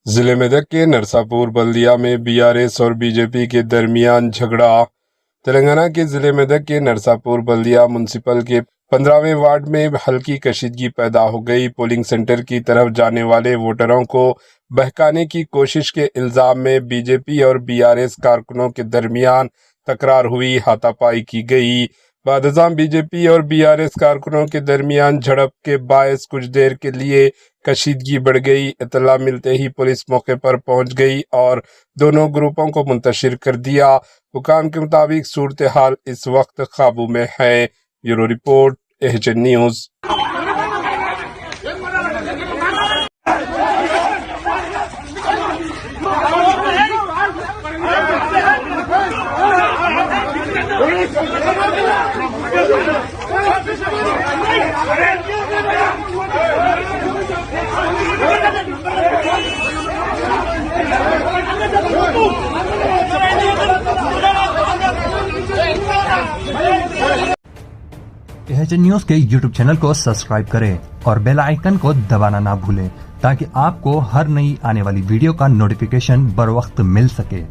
जिले मेदक के नरसापुर बल्दिया में बीआरएस और बीजेपी के दरमियान झगड़ा। तेलंगाना के जिले मेदक के नरसापुर बल्दिया म्युनिसिपल के 15वें वार्ड में हल्की कशीदगी पैदा हो गई। पोलिंग सेंटर की तरफ जाने वाले वोटरों को बहकाने की कोशिश के इल्जाम में बीजेपी और बीआरएस कारकुनों के दरमियान तकरार हुई, हाथापाई की गई। बादशाह बीजेपी और बीआरएस कारकुनों के दरमियान झड़प के बायस कुछ देर के लिए कशीदगी बढ़ गई। इत्तला मिलते ही पुलिस मौके पर पहुंच गई और दोनों ग्रुपों को मुंतशिर कर दिया। हुकाम के मुताबिक सूरत हाल इस वक्त काबू में है। Bureau report, HN news. HN news के यूट्यूब चैनल को सब्सक्राइब करें और बेल आइकन को दबाना ना भूलें ताकि आपको हर नई आने वाली वीडियो का नोटिफिकेशन बर वक्त मिल सके।